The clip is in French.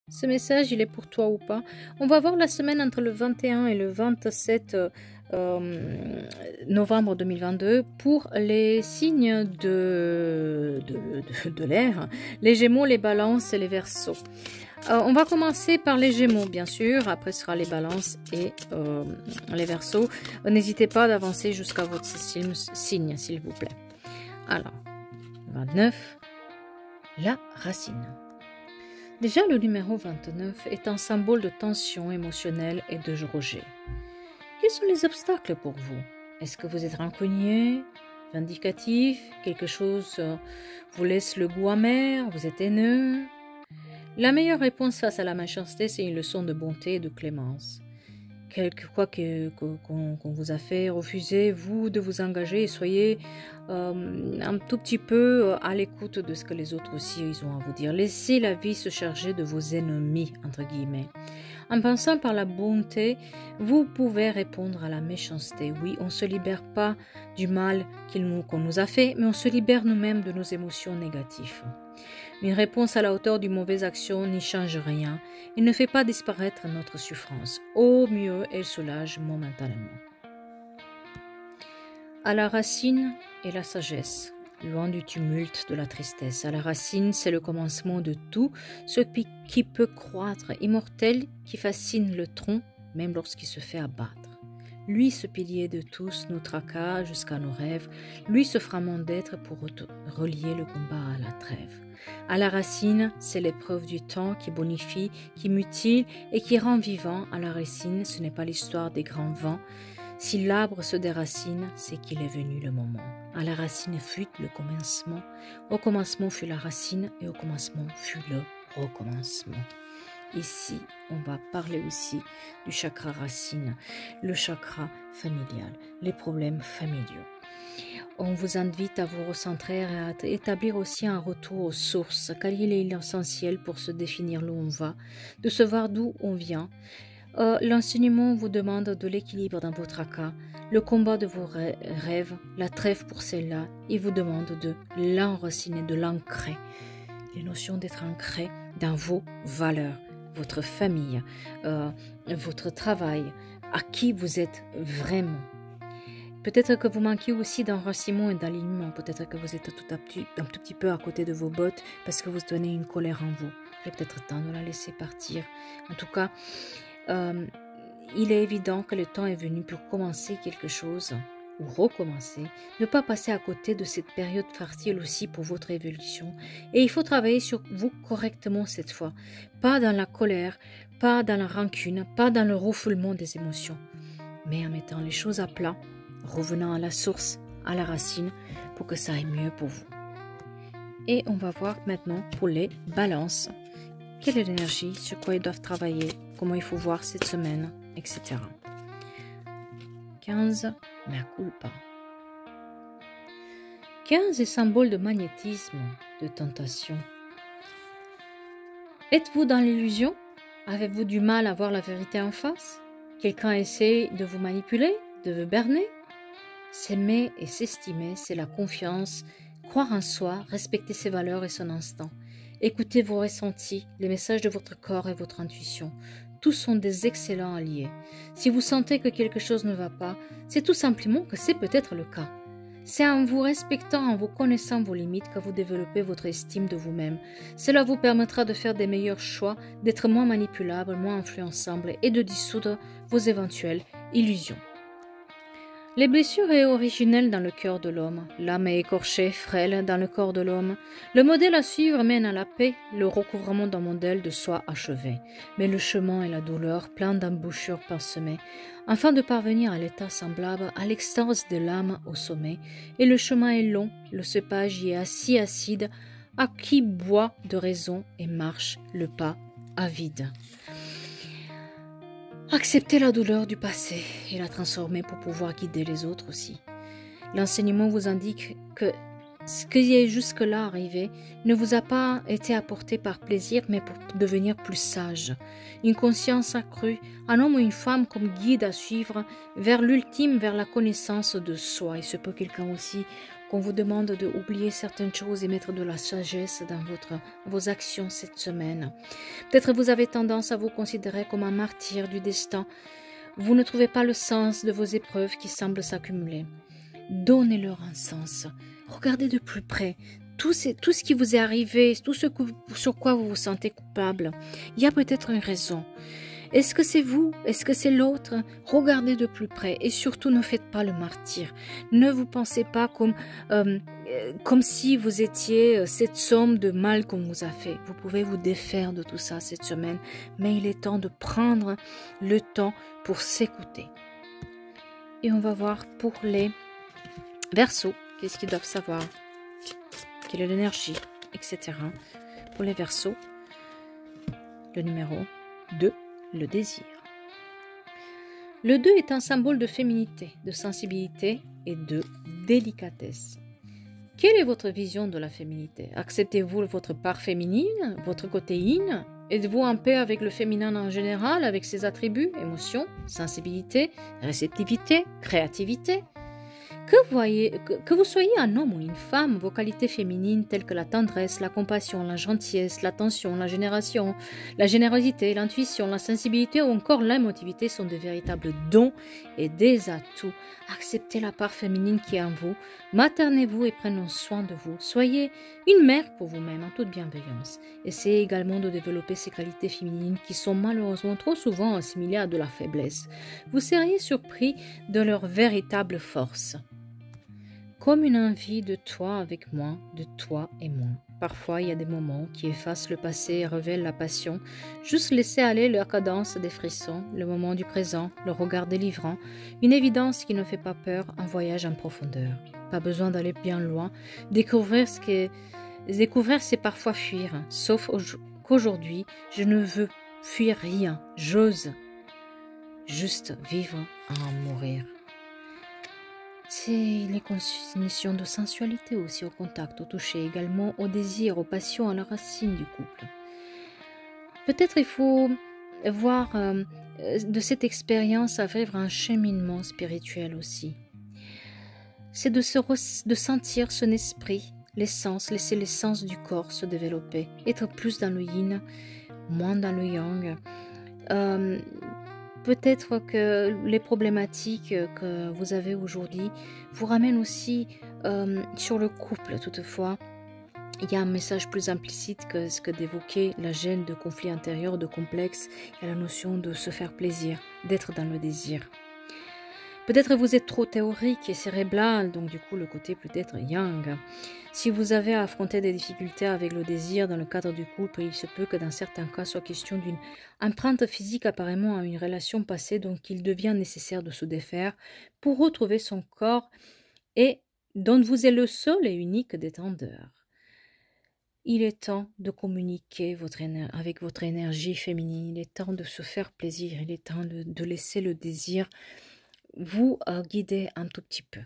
Ce message, il est pour toi ou pas. On va voir la semaine entre le 21 et le 27 novembre 2022 pour les signes de l'air, les Gémeaux, les Balances et les Verseaux. On va commencer par les Gémeaux, bien sûr. Après, ce sera les Balances et les Verseaux. N'hésitez pas d'avancer jusqu'à votre signe, s'il vous plaît. Alors, 29, la racine. Déjà, le numéro 29 est un symbole de tension émotionnelle et de rejet. Quels sont les obstacles pour vous? Est-ce que vous êtes rancunier, vindicatif, quelque chose vous laisse le goût amer, vous êtes haineux? La meilleure réponse face à la méchanceté, c'est une leçon de bonté et de clémence. Quoi qu'on vous a fait refuser, vous, de vous engager et soyez un tout petit peu à l'écoute de ce que les autres aussi ils ont à vous dire. Laissez la vie se charger de vos ennemis, entre guillemets. En pensant par la bonté, vous pouvez répondre à la méchanceté. Oui, on ne se libère pas du mal qu'on nous a fait, mais on se libère nous-mêmes de nos émotions négatives. Une réponse à la hauteur d'une mauvaise action n'y change rien et ne fait pas disparaître notre souffrance. Au mieux, elle soulage momentanément. À la racine est la sagesse, loin du tumulte de la tristesse. À la racine, c'est le commencement de tout, ce qui peut croître, immortel, qui fascine le tronc, même lorsqu'il se fait abattre. Lui, ce pilier de tous nos tracas jusqu'à nos rêves, lui ce framant d'être pour relier le combat à la trêve. À la racine, c'est l'épreuve du temps qui bonifie, qui mutile et qui rend vivant. À la racine, ce n'est pas l'histoire des grands vents. Si l'arbre se déracine, c'est qu'il est venu le moment. À la racine fut le commencement. Au commencement fut la racine et au commencement fut le recommencement. Ici, on va parler aussi du chakra racine, le chakra familial, les problèmes familiaux. On vous invite à vous recentrer et à établir aussi un retour aux sources, car il est essentiel pour se définir où on va, de se voir d'où on vient. L'enseignement vous demande de l'équilibre dans votre tracas, le combat de vos rêves, la trêve pour celle-là, il vous demande de l'enraciner, de l'ancrer. Les notions d'être ancré dans vos valeurs, votre famille, votre travail, à qui vous êtes vraiment. Peut-être que vous manquez aussi d'enracinement et d'alignement. Peut-être que vous êtes un tout petit peu à côté de vos bottes parce que vous tenez une colère en vous. Il est peut-être temps de la laisser partir. En tout cas, il est évident que le temps est venu pour commencer quelque chose ou recommencer. Ne pas passer à côté de cette période fertile aussi pour votre évolution. Et il faut travailler sur vous correctement cette fois. Pas dans la colère, pas dans la rancune, pas dans le refoulement des émotions. Mais en mettant les choses à plat, revenant à la source, à la racine, pour que ça aille mieux pour vous. Et on va voir maintenant pour les balances. Quelle est l'énergie, sur quoi ils doivent travailler, comment il faut voir cette semaine, etc. 15, mea culpa. 15 est symbole de magnétisme, de tentation. Êtes-vous dans l'illusion? Avez-vous du mal à voir la vérité en face? Quelqu'un essaie de vous manipuler, de vous berner? S'aimer et s'estimer, c'est la confiance, croire en soi, respecter ses valeurs et son instinct. Écoutez vos ressentis, les messages de votre corps et votre intuition. Tous sont des excellents alliés. Si vous sentez que quelque chose ne va pas, c'est tout simplement que c'est peut-être le cas. C'est en vous respectant, en vous connaissant vos limites que vous développez votre estime de vous-même. Cela vous permettra de faire des meilleurs choix, d'être moins manipulable, moins influençable et de dissoudre vos éventuelles illusions. Les blessures sont originelles dans le cœur de l'homme. L'âme est écorchée, frêle dans le corps de l'homme. Le modèle à suivre mène à la paix, le recouvrement d'un modèle de soi achevé. Mais le chemin et la douleur, plein d'embouchures parsemées, afin de parvenir à l'état semblable à l'extase de l'âme au sommet. Et le chemin est long, le cépage y est si acide, à qui boit de raison et marche le pas avide. Acceptez la douleur du passé et la transformer pour pouvoir guider les autres aussi. L'enseignement vous indique que ce qui est jusque-là arrivé ne vous a pas été apporté par plaisir, mais pour devenir plus sage. Une conscience accrue, un homme ou une femme comme guide à suivre vers l'ultime, vers la connaissance de soi. Il se peut quelqu'un aussi qu'on vous demande d'oublier certaines choses et mettre de la sagesse dans vos actions cette semaine. Peut-être vous avez tendance à vous considérer comme un martyr du destin. Vous ne trouvez pas le sens de vos épreuves qui semblent s'accumuler. Donnez-leur un sens. Regardez de plus près tout ce qui vous est arrivé, tout ce sur quoi vous vous sentez coupable. Il y a peut-être une raison. Est-ce que c'est vous? Est-ce que c'est l'autre? Regardez de plus près et surtout ne faites pas le martyr. Ne vous pensez pas comme si vous étiez cette somme de mal qu'on vous a fait. Vous pouvez vous défaire de tout ça cette semaine, mais il est temps de prendre le temps pour s'écouter. Et on va voir pour les Verseaux, qu'est-ce qu'ils doivent savoir, quelle est l'énergie, etc. Pour les Verseaux, le numéro 2, le désir. Le 2 est un symbole de féminité, de sensibilité et de délicatesse. Quelle est votre vision de la féminité? Acceptez-vous votre part féminine, votre côté yin? Êtes-vous en paix avec le féminin en général, avec ses attributs, émotions, sensibilité, réceptivité, créativité? Que vous soyez un homme ou une femme, vos qualités féminines telles que la tendresse, la compassion, la gentillesse, l'attention, la générosité, l'intuition, la sensibilité ou encore l'émotivité sont de véritables dons et des atouts. Acceptez la part féminine qui est en vous, maternez-vous et prenez soin de vous. Soyez une mère pour vous-même en toute bienveillance. Essayez également de développer ces qualités féminines qui sont malheureusement trop souvent assimilées à de la faiblesse. Vous seriez surpris de leur véritable force. Comme une envie de toi avec moi, de toi et moi. Parfois, il y a des moments qui effacent le passé et révèlent la passion. Juste laisser aller leur cadence des frissons, le moment du présent, le regard délivrant, une évidence qui ne fait pas peur, un voyage en profondeur. Pas besoin d'aller bien loin. Découvrir, c'est parfois fuir. Sauf qu'aujourd'hui, je ne veux fuir rien. J'ose juste vivre à en mourir. C'est les conditions de sensualité aussi, au contact, au toucher, également au désir, aux passions, à la racine du couple. Peut-être il faut voir de cette expérience à vivre un cheminement spirituel aussi. C'est de sentir son esprit, l'essence, laisser l'essence du corps se développer, être plus dans le yin, moins dans le yang. Peut-être que les problématiques que vous avez aujourd'hui vous ramènent aussi sur le couple. Toutefois, il y a un message plus implicite que ce que d'évoquer la gêne de conflits intérieurs, de complexes. Il y a la notion de se faire plaisir, d'être dans le désir. Peut-être vous êtes trop théorique et cérébral, donc du coup le côté peut-être yang. Si vous avez à affronter des difficultés avec le désir dans le cadre du couple, il se peut que dans certains cas soit question d'une empreinte physique apparemment à une relation passée, donc il devient nécessaire de se défaire pour retrouver son corps et dont vous êtes le seul et unique détendeur. Il est temps de communiquer avec votre énergie féminine, il est temps de se faire plaisir, il est temps de laisser le désir vous guider un tout petit peu.